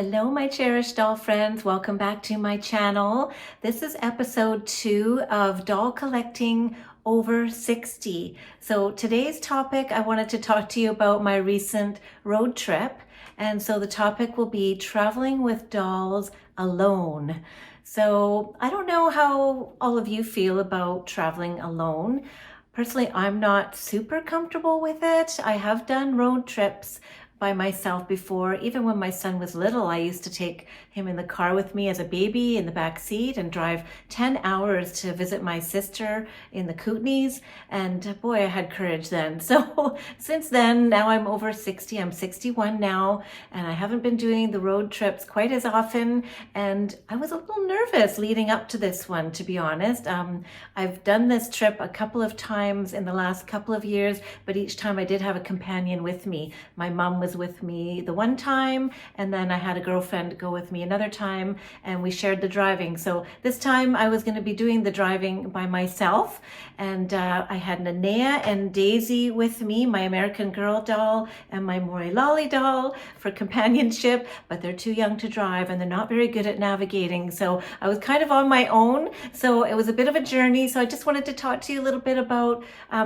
Hello, my cherished doll friends. Welcome back to my channel. This is episode 2 of Doll Collecting Over 60. So today's topic, I wanted to talk to you about my recent road trip. And so the topic will be traveling with dolls alone. So I don't know how all of you feel about traveling alone. Personally, I'm not super comfortable with it. I have done road trips by myself before. Even when my son was little, I used to take him in the car with me as a baby in the back seat and drive 10 hours to visit my sister in the Kootenays. And boy, I had courage then. So since then, now I'm over 60. I'm 61 now, and I haven't been doing the road trips quite as often. And I was a little nervous leading up to this one, to be honest. I've done this trip a couple of times in the last couple of years, but each time I did have a companion with me. My mom was with me the one time, and then I had a girlfriend go with me another time, and we shared the driving. So this time I was going to be doing the driving by myself, and I had Nanea and Daisy with me, my American Girl doll and my Mori Lolli doll for companionship, but they're too young to drive and they're not very good at navigating. So I was kind of on my own. So it was a bit of a journey. So I just wanted to talk to you a little bit about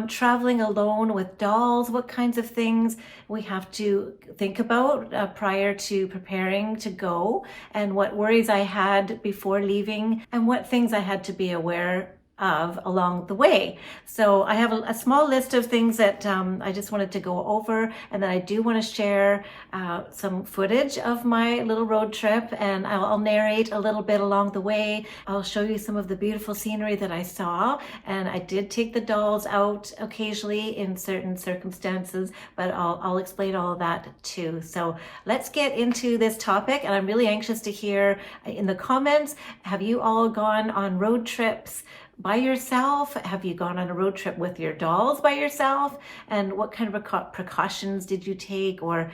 traveling alone with dolls, what kinds of things we have to think about prior to preparing to go, and what worries I had before leaving, and what things I had to be aware of along the way. So I have a small list of things that I just wanted to go over, and then I do want to share some footage of my little road trip, and I'll narrate a little bit along the way. I'll show you some of the beautiful scenery that I saw, and I did take the dolls out occasionally in certain circumstances, but I'll explain all of that too. So let's get into this topic, and I'm really anxious to hear in the comments, have you all gone on road trips by yourself? Have you gone on a road trip with your dolls by yourself? And what kind of precautions did you take, or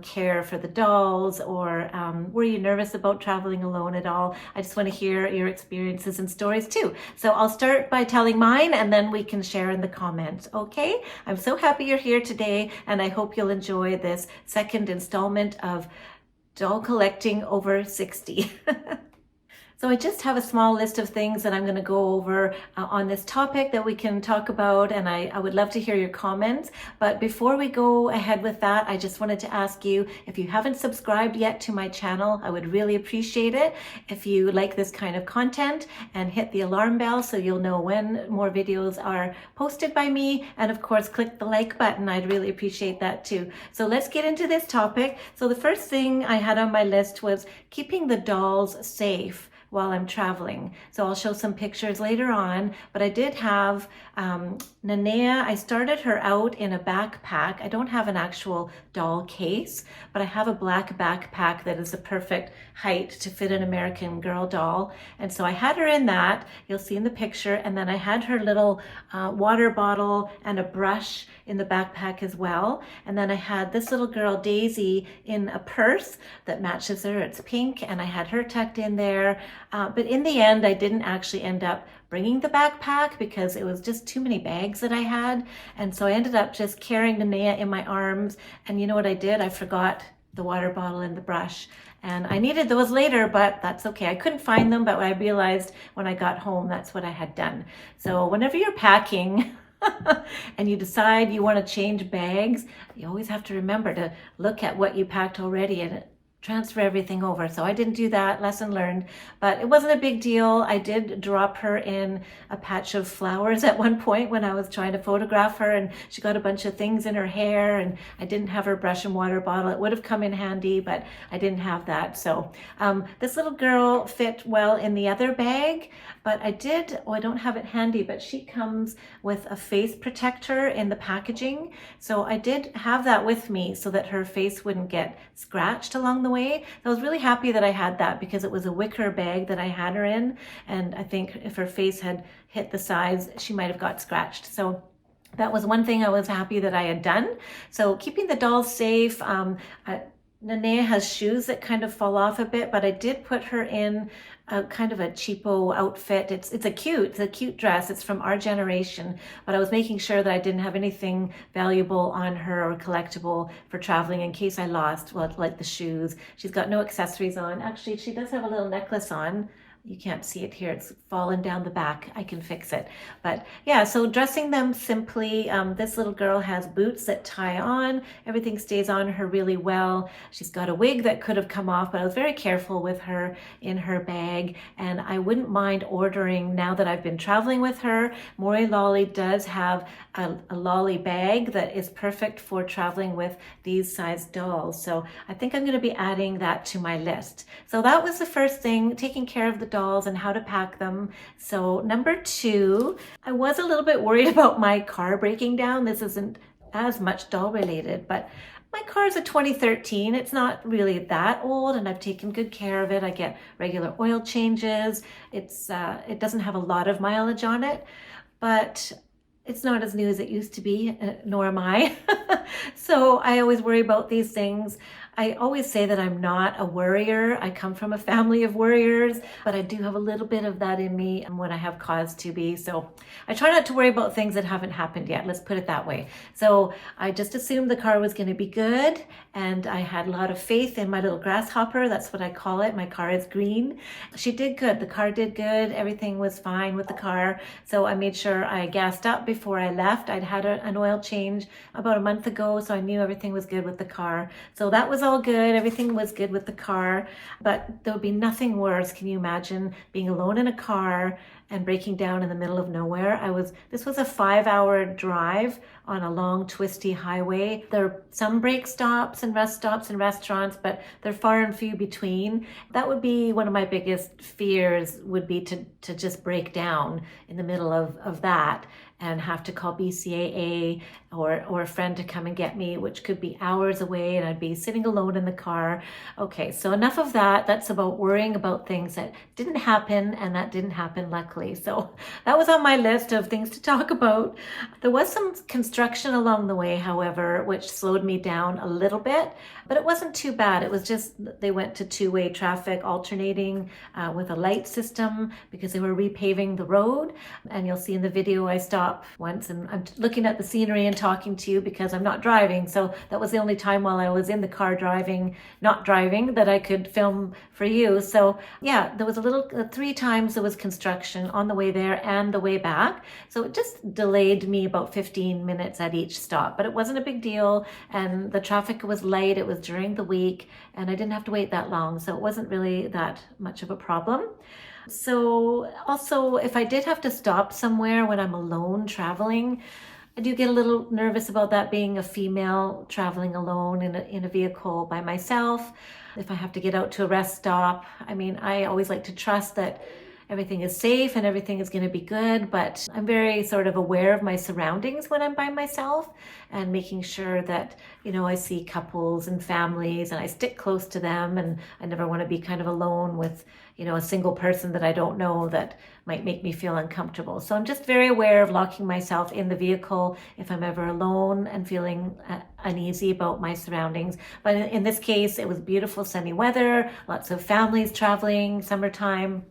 care for the dolls? Or were you nervous about traveling alone at all? I just want to hear your experiences and stories too. So I'll start by telling mine, and then we can share in the comments. Okay? I'm so happy you're here today, and I hope you'll enjoy this second installment of Doll Collecting Over 60. So I just have a small list of things that I'm going to go over on this topic that we can talk about, and I would love to hear your comments. But before we go ahead with that, I just wanted to ask you, if you haven't subscribed yet to my channel, I would really appreciate it if you like this kind of content, and hit the alarm bell so you'll know when more videos are posted by me. And of course, click the like button. I'd really appreciate that too. So let's get into this topic. So the first thing I had on my list was keeping the dolls safe while I'm traveling. So I'll show some pictures later on, but I did have Nanea. I started her out in a backpack. I don't have an actual doll case, but I have a black backpack that is the perfect height to fit an American Girl doll. And so I had her in that, you'll see in the picture, and then I had her little water bottle and a brush in the backpack as well. And then I had this little girl, Daisy, in a purse that matches her. It's pink, and I had her tucked in there. But in the end, I didn't actually end up bringing the backpack because it was just too many bags that I had. And so I ended up just carrying Nanea in my arms. And you know what I did? I forgot the water bottle and the brush. And I needed those later, but that's okay. I couldn't find them, but I realized when I got home, that's what I had done. So whenever you're packing, and you decide you want to change bags, you always have to remember to look at what you packed already and transfer everything over. So I didn't do that, lesson learned, but it wasn't a big deal. I did drop her in a patch of flowers at one point when I was trying to photograph her, and she got a bunch of things in her hair, and I didn't have her brush and water bottle. It would have come in handy, but I didn't have that. So this little girl fit well in the other bag, but I don't have it handy, but she comes with a face protector in the packaging. So I did have that with me so that her face wouldn't get scratched along the way. I was really happy that I had that because it was a wicker bag that I had her in, and I think if her face had hit the sides, she might have got scratched. So that was one thing I was happy that I had done. So keeping the dolls safe, Nanea has shoes that kind of fall off a bit, but I did put her in a kind of a cheapo outfit. It's a cute dress. It's from our generation, but I was making sure that I didn't have anything valuable on her or collectible for traveling in case I lost, well, like the shoes. She's got no accessories on. Actually, she does have a little necklace on. You can't see it here. It's fallen down the back. I can fix it. But yeah, so dressing them simply. This little girl has boots that tie on. Everything stays on her really well. She's got a wig that could have come off, but I was very careful with her in her bag. And I wouldn't mind ordering, now that I've been traveling with her, Mori Lolli does have a lolly bag that is perfect for traveling with these size dolls. So I think I'm going to be adding that to my list. So that was the first thing, taking care of the dolls and how to pack them. So number 2, I was a little bit worried about my car breaking down. This isn't as much doll related, but my car is a 2013. It's not really that old, and I've taken good care of it. I get regular oil changes. It doesn't have a lot of mileage on it, but it's not as new as it used to be, nor am I. So I always worry about these things. I always say that I'm not a worrier. I come from a family of worriers, but I do have a little bit of that in me when I have cause to be. So I try not to worry about things that haven't happened yet. Let's put it that way. So I just assumed the car was going to be good, and I had a lot of faith in my little grasshopper. That's what I call it. My car is green. She did good. The car did good. Everything was fine with the car. So I made sure I gassed up before I left. I'd had an oil change about a month ago, so I knew everything was good with the car. So that was all good. Everything was good with the car, but there would be nothing worse. Can you imagine being alone in a car and breaking down in the middle of nowhere? This was a 5-hour drive on a long twisty highway. There are some brake stops and rest stops and restaurants, but they're far and few between. That would be one of my biggest fears, would be to just break down in the middle of that and have to call BCAA or a friend to come and get me, which could be hours away, and I'd be sitting alone in the car. Okay, so enough of that. That's about worrying about things that didn't happen, and that didn't happen, luckily. So that was on my list of things to talk about. There was some construction along the way, however, which slowed me down a little bit, but it wasn't too bad. It was just they went to 2-way traffic alternating with a light system because they were repaving the road. And you'll see in the video I stopped once, and I'm looking at the scenery and talking to you because I'm not driving. So that was the only time while I was in the car not driving, that I could film for you. So yeah, there was 3 times there was construction on the way there and the way back. So it just delayed me about 15 minutes at each stop, but it wasn't a big deal. And the traffic was light. It was during the week, and I didn't have to wait that long. So it wasn't really that much of a problem. So also, if I did have to stop somewhere when I'm alone traveling, I do get a little nervous about that, being a female traveling alone in a vehicle by myself. If I have to get out to a rest stop, I mean, I always like to trust that everything is safe and everything is going to be good, but I'm very sort of aware of my surroundings when I'm by myself, and making sure that, I see couples and families and I stick close to them, and I never want to be kind of alone with, a single person that I don't know that might make me feel uncomfortable. So I'm just very aware of locking myself in the vehicle if I'm ever alone and feeling uneasy about my surroundings. But in this case, it was beautiful sunny weather, lots of families traveling, summertime.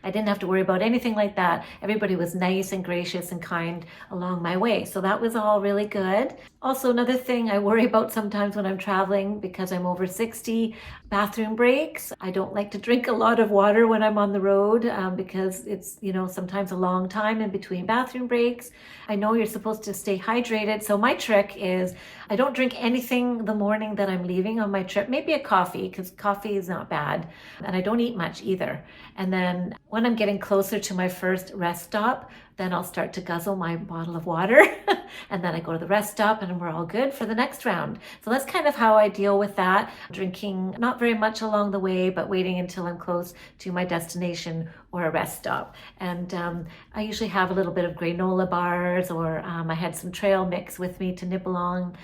I didn't have to worry about anything like that. Everybody was nice and gracious and kind along my way. So that was all really good. Also, another thing I worry about sometimes when I'm traveling, because I'm over 60, bathroom breaks. I don't like to drink a lot of water when I'm on the road because it's, sometimes a long time in between bathroom breaks. I know you're supposed to stay hydrated. So my trick is I don't drink anything the morning that I'm leaving on my trip. Maybe a coffee, because coffee is not bad. And I don't eat much either. And then when I'm getting closer to my first rest stop, then I'll start to guzzle my bottle of water. And then I go to the rest stop and we're all good for the next round. So that's kind of how I deal with that. Drinking not very much along the way, but waiting until I'm close to my destination or a rest stop. And I usually have a little bit of granola bars, or I had some trail mix with me to nibble on.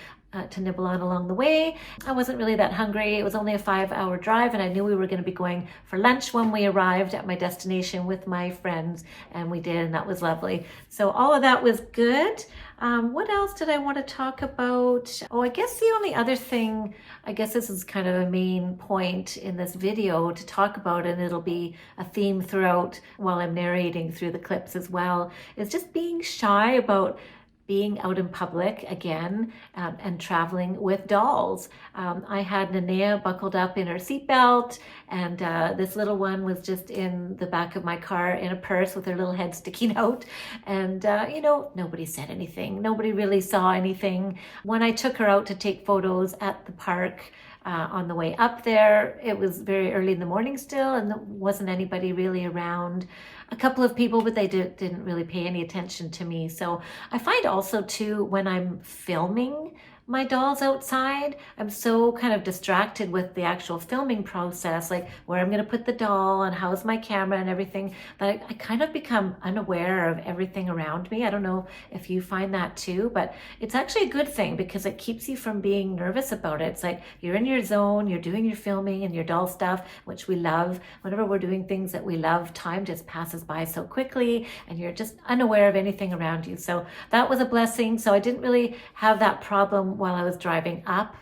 to nibble on along the way. I wasn't really that hungry. It was only a 5-hour drive, and I knew we were going to be going for lunch when we arrived at my destination with my friends, and we did, and that was lovely. So all of that was good. What else did I want to talk about? Oh, I guess the only other thing, I guess this is kind of a main point in this video to talk about, and it'll be a theme throughout while I'm narrating through the clips as well, is just being shy about being out in public again, and traveling with dolls. I had Nanea buckled up in her seatbelt, and this little one was just in the back of my car in a purse with her little head sticking out. And you know, nobody said anything. Nobody really saw anything. When I took her out to take photos at the park, on the way up there, it was very early in the morning still, and there wasn't anybody really around. A couple of people, but they didn't really pay any attention to me. So I find also too, when I'm filming my dolls outside, I'm so kind of distracted with the actual filming process, like where I'm going to put the doll and how's my camera and everything, that I kind of become unaware of everything around me. I don't know if you find that too, but it's actually a good thing because it keeps you from being nervous about it. It's like you're in your zone, you're doing your filming and your doll stuff, which we love. Whenever we're doing things that we love, time just passes by so quickly and you're just unaware of anything around you. So that was a blessing. So I didn't really have that problem while I was driving up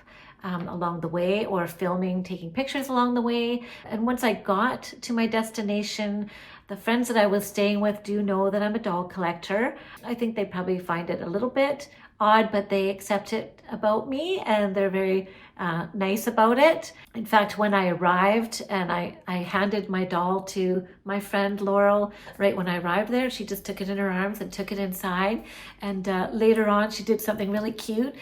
along the way, or filming, taking pictures along the way. And once I got to my destination, the friends that I was staying with do know that I'm a doll collector. I think they probably find it a little bit odd, but they accept it about me, and they're very nice about it. In fact, when I arrived and I handed my doll to my friend Laurel, right when I arrived there, she just took it in her arms and took it inside. And later on, she did something really cute.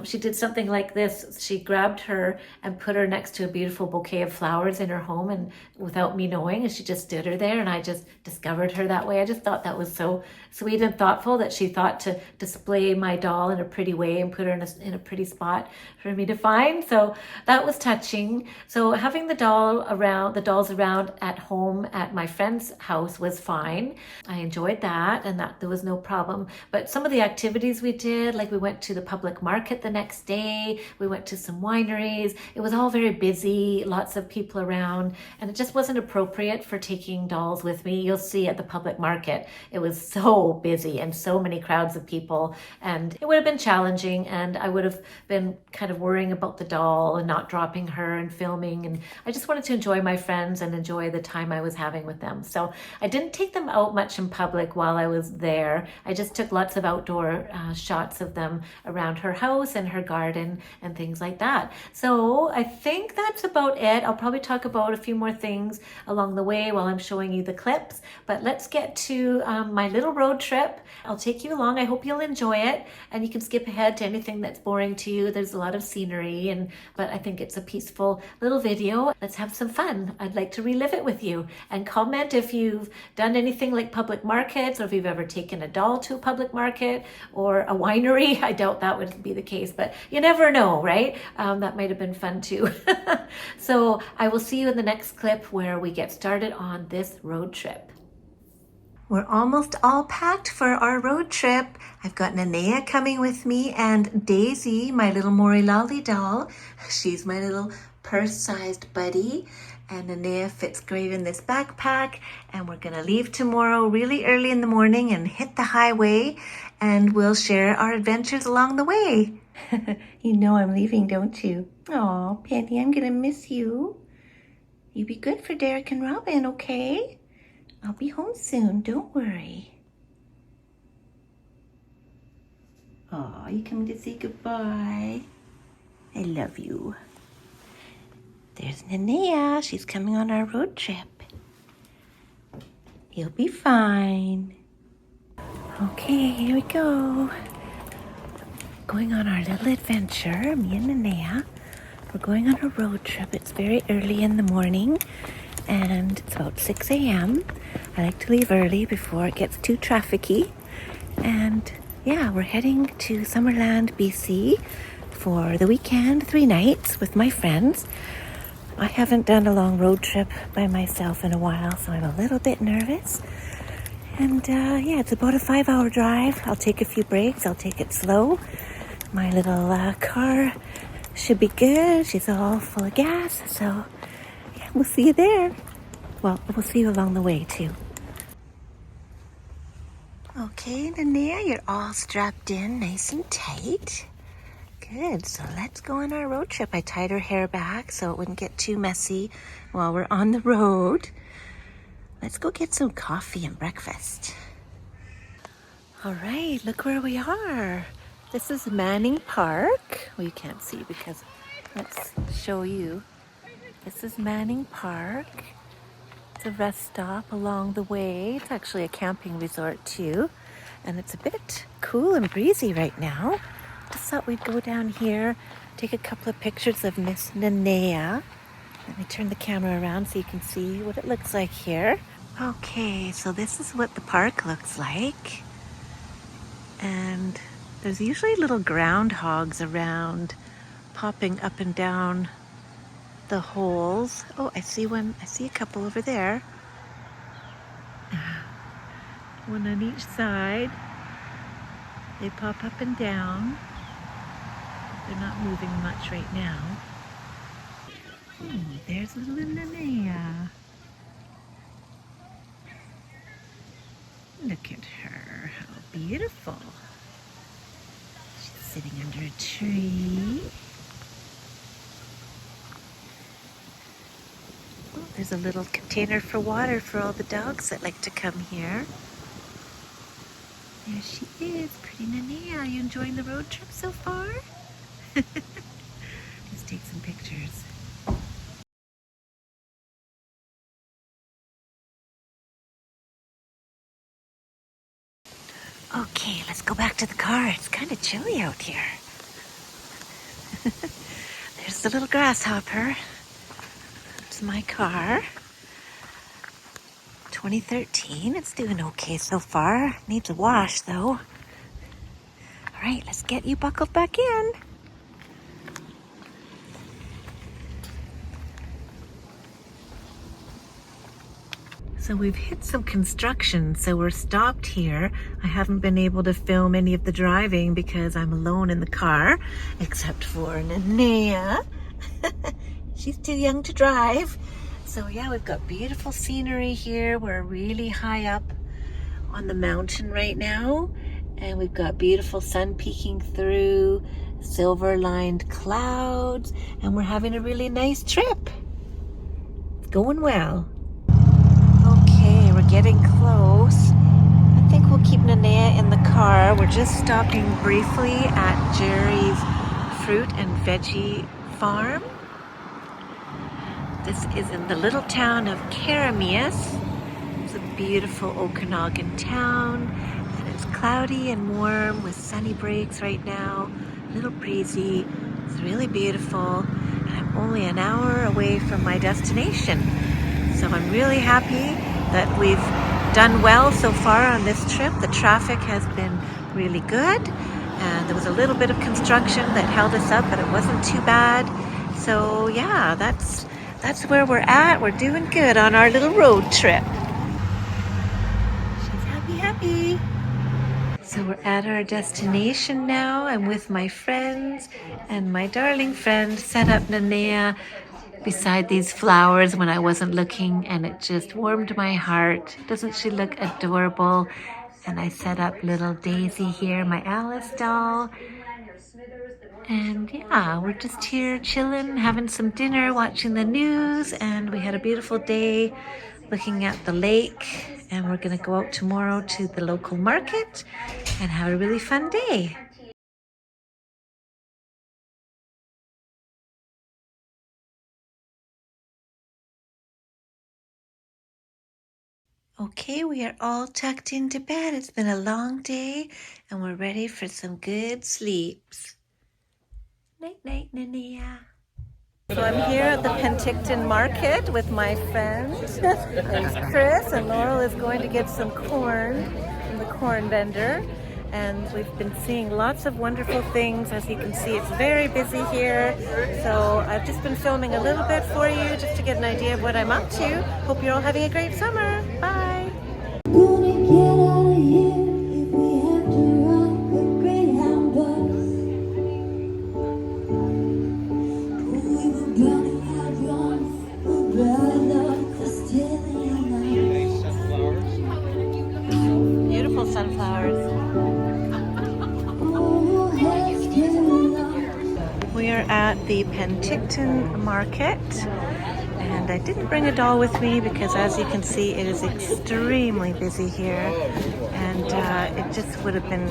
She did something like this. She grabbed her and put her next to a beautiful bouquet of flowers in her home, and without me knowing, and she just stood her there, and I just discovered her that way. I just thought that was so sweet and thoughtful that she thought to display my doll in a pretty way and put her in a pretty spot for me to find. So that was touching. So having the dolls around at home at my friend's house was fine. I enjoyed that, and that there was no problem. But some of the activities we did, like we went to the public market the next day, we went to some wineries. It was all very busy, lots of people around, and it just wasn't appropriate for taking dolls with me. You'll see at the public market, it was so busy and so many crowds of people, and it would have been challenging, and I would have been kind of worrying about the doll and not dropping her and filming, and I just wanted to enjoy my friends and enjoy the time I was having with them. So I didn't take them out much in public while I was there. I just took lots of outdoor shots of them around her house and her garden and things like that. So I think that's about it. I'll probably talk about a few more things along the way while I'm showing you the clips, but let's get to my little road trip. I'll take you along. I hope you'll enjoy it, and you can skip ahead to anything that's boring to you. There's a lot of scenery, but I think it's a peaceful little video. Let's have some fun. I'd like to relive it with you, and comment if you've done anything like public markets, or if you've ever taken a doll to a public market or a winery. I doubt that would be the case, but you never know, right? That might have been fun too. So I will see you in the next clip where we get started on this road trip. We're almost all packed for our road trip. I've got Nanea coming with me, and Daisy, my little Mori Lolli doll. She's my little purse-sized buddy, and Nanea fits great in this backpack, and we're gonna leave tomorrow really early in the morning and hit the highway, and we'll share our adventures along the way. You know I'm leaving, don't you? Aw, Penny, I'm gonna miss you. You be good for Derek and Robin, okay? I'll be home soon, don't worry. Aw, you coming to say goodbye? I love you. There's Nanea. She's coming on our road trip. You'll be fine. Okay, here we go. Going on our little adventure, me and Nanea. We're going on a road trip. It's very early in the morning, and it's about 6 a.m. I like to leave early before it gets too trafficy. And yeah, we're heading to Summerland, BC for the weekend, 3 nights with my friends. I haven't done a long road trip by myself in a while, so I'm a little bit nervous. And yeah, it's about a 5-hour drive. I'll take a few breaks. I'll take it slow. My little car should be good. She's all full of gas, so yeah, we'll see you there. Well, we'll see you along the way too. Okay, Nanea, you're all strapped in nice and tight. Good, so let's go on our road trip. I tied her hair back so it wouldn't get too messy while we're on the road. Let's go get some coffee and breakfast. All right, look where we are. This is Manning Park. Well, you can't see because let's show you. This is Manning Park. It's a rest stop along the way. It's actually a camping resort too. And it's a bit cool and breezy right now. Just thought we'd go down here, take a couple of pictures of Miss Nanea. Let me turn the camera around so you can see what it looks like here. Okay, so this is what the park looks like. And there's usually little groundhogs around, popping up and down the holes. Oh, I see one. I see a couple over there. One on each side. They pop up and down. They're not moving much right now. There's little Nanea. Look at her. How beautiful. She's sitting under a tree. Oh, there's a little container for water for all the dogs that like to come here. There she is, pretty Nanea. Are you enjoying the road trip so far? Let's take some pictures. Okay, let's go back to the car. It's kind of chilly out here. There's the little grasshopper. It's my car. 2013. It's doing okay so far. Needs a wash though. All right, let's get you buckled back in. So we've hit some construction, so we're stopped here. I haven't been able to film any of the driving because I'm alone in the car, except for Nanea. She's too young to drive. So yeah, we've got beautiful scenery here. We're really high up on the mountain right now, and we've got beautiful sun peeking through, silver-lined clouds, and we're having a really nice trip. It's going well. Okay, we're getting close. I think we'll keep Nanea in the car. We're just stopping briefly at Jerry's fruit and veggie farm. This is in the little town of Karamias. It's a beautiful Okanagan town, and it's cloudy and warm with sunny breaks right now. A little breezy. It's really beautiful, and I'm only an hour away from my destination. So I'm really happy that we've done well so far on this trip. The traffic has been really good, and there was a little bit of construction that held us up, but it wasn't too bad. So yeah, that's where we're at. We're doing good on our little road trip. She's happy. So we're at our destination now. I'm with my friends, and my darling friend set up Nanea beside these flowers when I wasn't looking, and it just warmed my heart. Doesn't she look adorable? And I set up little Daisy here, my Alice doll. And yeah, we're just here chilling, having some dinner, watching the news, and we had a beautiful day looking at the lake, and we're gonna go out tomorrow to the local market and have a really fun day. Okay, we are all tucked into bed. It's been a long day, and we're ready for some good sleeps. Night, night, Nanea. So I'm here at the Penticton Market with my friend. There's Chris, and Laurel is going to get some corn from the corn vendor. And we've been seeing lots of wonderful things. As you can see, it's very busy here. So I've just been filming a little bit for you just to get an idea of what I'm up to. Hope you're all having a great summer. Bye. Gonna get out of here if we have to ride the Greyhound bus. the Penticton Market, and I didn't bring a doll with me because, as you can see, it is extremely busy here, and it just would have been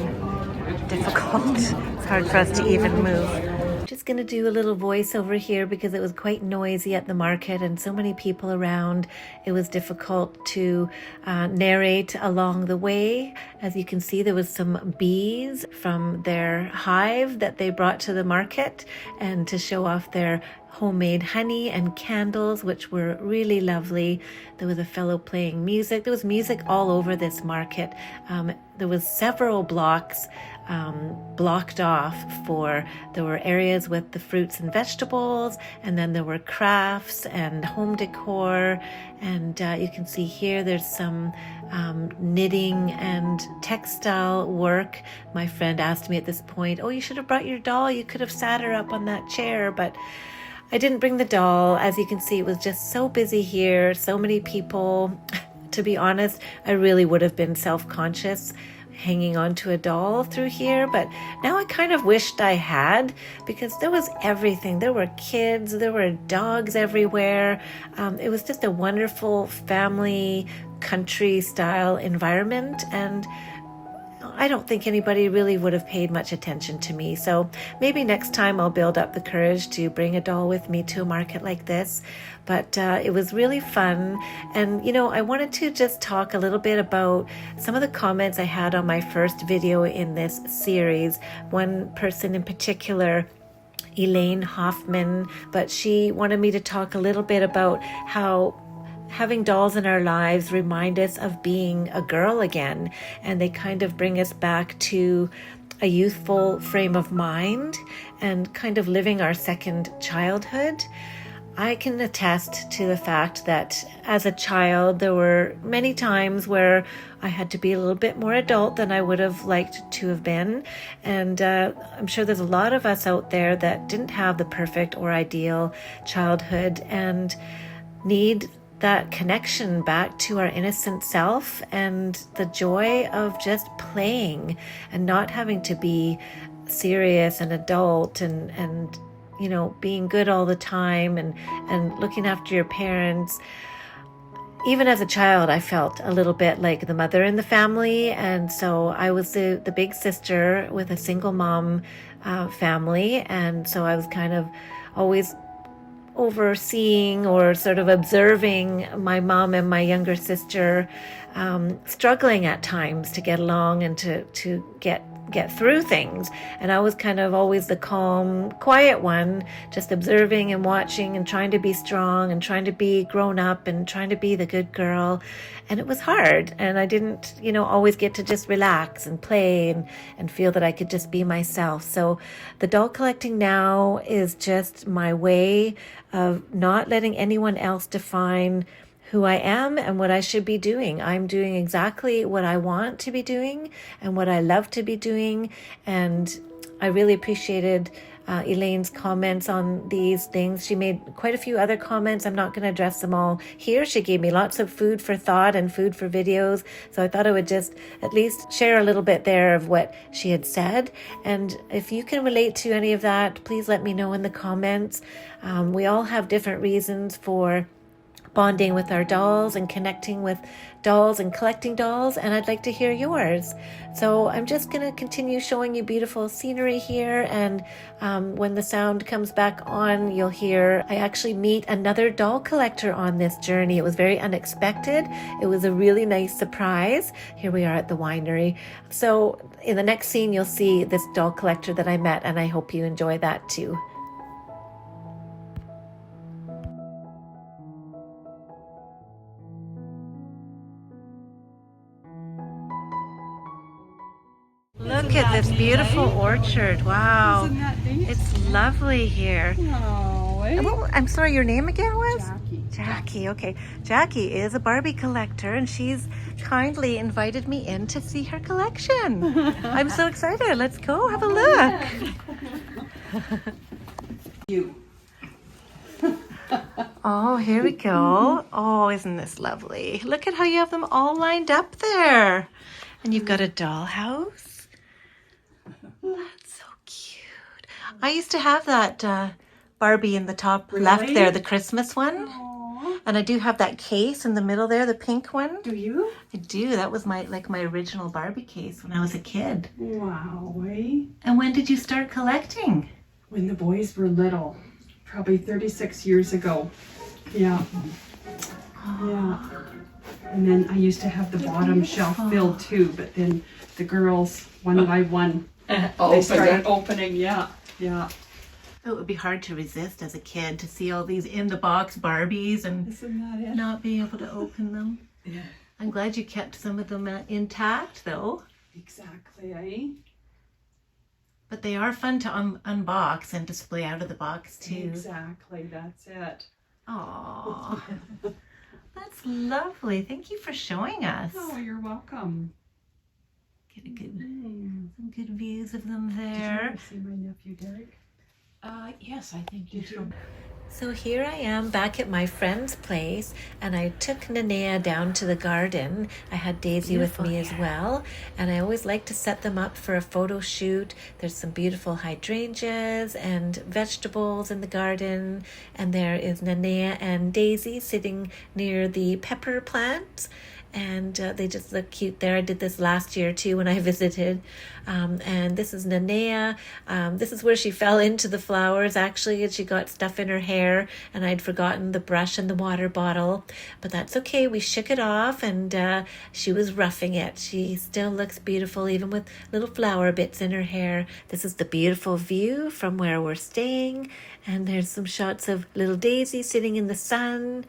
difficult. It's hard for us to even move. Just gonna do a little voiceover here because it was quite noisy at the market and so many people around. It was difficult to narrate along the way. As you can see, there was some bees from their hive that they brought to the market and to show off their homemade honey and candles, which were really lovely. There was a fellow playing music. There was music all over this market. There was several blocks blocked off for, there were areas with the fruits and vegetables, and then there were crafts and home decor, and you can see here there's some knitting and textile work. My friend asked me at this point, oh, you should have brought your doll, you could have sat her up on that chair, but I didn't bring the doll. As you can see, it was just so busy here, so many people. To be honest, I really would have been self-conscious hanging on to a doll through here, but now I kind of wished I had, because there was everything. There were kids, there were dogs everywhere. It was just a wonderful family country style environment, and I don't think anybody really would have paid much attention to me. So maybe next time I'll build up the courage to bring a doll with me to a market like this. But it was really fun. And, you know, I wanted to just talk a little bit about some of the comments I had on my first video in this series. One person in particular, Elaine Hoffman, but she wanted me to talk a little bit about how having dolls in our lives remind us of being a girl again, and they kind of bring us back to a youthful frame of mind and kind of living our second childhood. I can attest to the fact that as a child, there were many times where I had to be a little bit more adult than I would have liked to have been. And I'm sure there's a lot of us out there that didn't have the perfect or ideal childhood and need that connection back to our innocent self and the joy of just playing and not having to be serious and adult and you know, being good all the time and looking after your parents. Even as a child, I felt a little bit like the mother in the family, and so I was the big sister with a single mom family, and so I was kind of always overseeing or sort of observing my mom and my younger sister struggling at times to get along and to get through things. And I was kind of always the calm, quiet one, just observing and watching and trying to be strong and trying to be grown up and trying to be the good girl. And it was hard. And I didn't, you know, always get to just relax and play and feel that I could just be myself. So the doll collecting now is just my way of not letting anyone else define who I am and what I should be doing. I'm doing exactly what I want to be doing and what I love to be doing. And I really appreciated Elaine's comments on these things. She made quite a few other comments. I'm not going to address them all here. She gave me lots of food for thought and food for videos. So I thought I would just at least share a little bit there of what she had said. And if you can relate to any of that, please let me know in the comments. We all have different reasons for bonding with our dolls and connecting with dolls and collecting dolls, and I'd like to hear yours. So I'm just going to continue showing you beautiful scenery here, and when the sound comes back on, you'll hear I actually meet another doll collector on this journey. It was very unexpected. It was a really nice surprise. Here we are at the winery. So in the next scene, you'll see this doll collector that I met, and I hope you enjoy that too. Look at this beautiful orchard. Wow. It's lovely here. I'm sorry, your name again was? Jackie, okay. Jackie is a Barbie collector, and she's kindly invited me in to see her collection. I'm so excited. Let's go have a look. You. Oh, here we go. Oh, isn't this lovely? Look at how you have them all lined up there. And you've got a dollhouse. That's so cute. I used to have that Barbie in the top left there, the Christmas one. Aww. And I do have that case in the middle there, the pink one. Do you? I do. That was my original Barbie case when I was a kid. Wow. Eh? And when did you start collecting? When the boys were little, probably 36 years ago. Yeah. Yeah. And then I used to have the bottom shelf filled too, but then the girls, one by one, they started opening. Yeah. Yeah. It would be hard to resist as a kid to see all these in the box Barbies and not being able to open them. Yeah. I'm glad you kept some of them intact though. Exactly, eh? But they are fun to unbox and display out of the box too. Exactly, that's it. Aww. That's lovely. Thank you for showing us. Oh, you're welcome. Get a good, some good views of them there. Did you see my nephew Derek? Yes, I think you should. So here I am back at my friend's place, and I took Nanea down to the garden. I had Daisy with me as well, and I always like to set them up for a photo shoot. There's some beautiful hydrangeas and vegetables in the garden, and there is Nanea and Daisy sitting near the pepper plants. And they just look cute there. I did this last year too when I visited. And this is Nanea. This is where she fell into the flowers actually, and she got stuff in her hair, and I'd forgotten the brush and the water bottle. But that's okay, we shook it off, and she was roughing it. She still looks beautiful even with little flower bits in her hair. This is the beautiful view from where we're staying, and there's some shots of little Daisy sitting in the sun.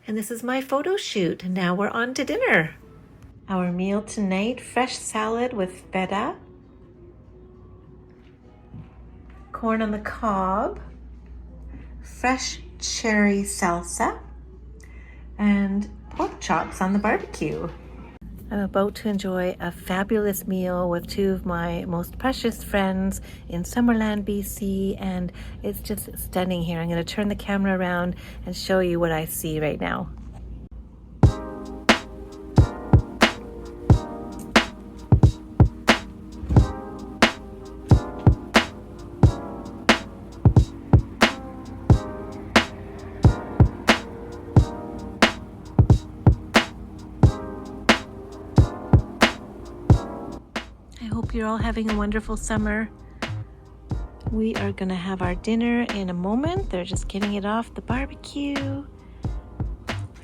And this is my photo shoot. And now we're on to dinner. Our meal tonight, fresh salad with feta, corn on the cob, fresh cherry salsa, and pork chops on the barbecue. I'm about to enjoy a fabulous meal with two of my most precious friends in Summerland, BC, and it's just stunning here. I'm going to turn the camera around and show you what I see right now. Hope you're all having a wonderful summer. We are gonna have our dinner in a moment. They're just getting it off the barbecue. Look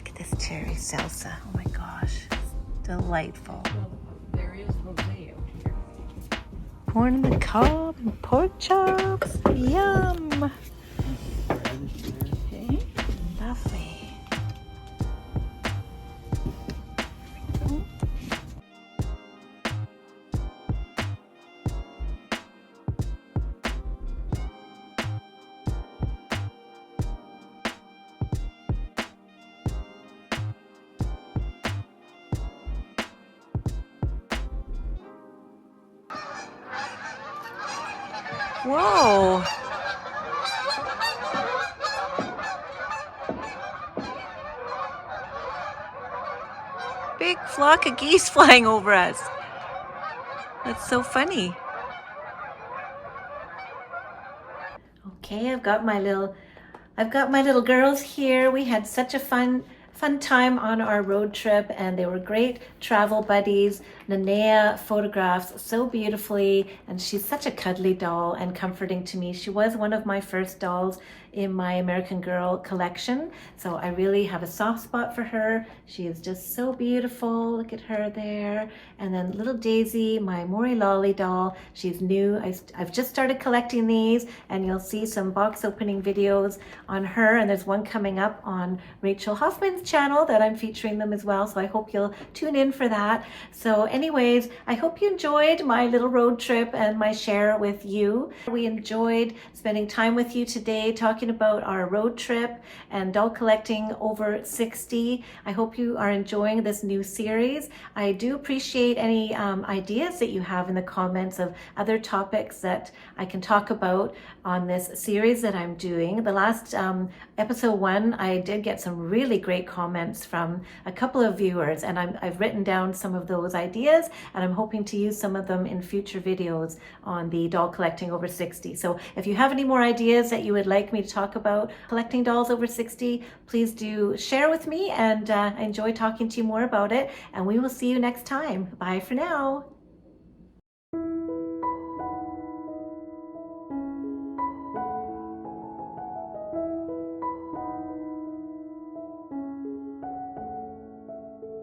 at this cherry salsa. Oh my gosh, it's delightful. Well, there is Jose out here. Corn on the cob and pork chops. Yum! Okay. Lovely. Whoa! Big flock of geese flying over us. That's so funny. Okay, I've got my little girls here. We had such a fun time on our road trip, and they were great travel buddies. Nanea photographs so beautifully, and she's such a cuddly doll and comforting to me. She was one of my first dolls in my American Girl collection, so I really have a soft spot for her. She is just so beautiful. Look at her there. And then little Daisy, my Mori Lolli doll. She's new. I've just started collecting these, and you'll see some box opening videos on her, and there's one coming up on Rachel Hoffman's channel that I'm featuring them as well, so I hope you'll tune in for that. So anyways, I hope you enjoyed my little road trip and my share with you. We enjoyed spending time with you today, talking about our road trip and doll collecting over 60. I hope you are enjoying this new series. I do appreciate any ideas that you have in the comments of other topics that I can talk about on this series that I'm doing. The last episode 1, I did get some really great comments from a couple of viewers, and I've written down some of those ideas, and I'm hoping to use some of them in future videos on the doll collecting over 60. So if you have any more ideas that you would like me to talk about collecting dolls over 60, please do share with me, and I enjoy talking to you more about it. And we will see you next time. Bye for now.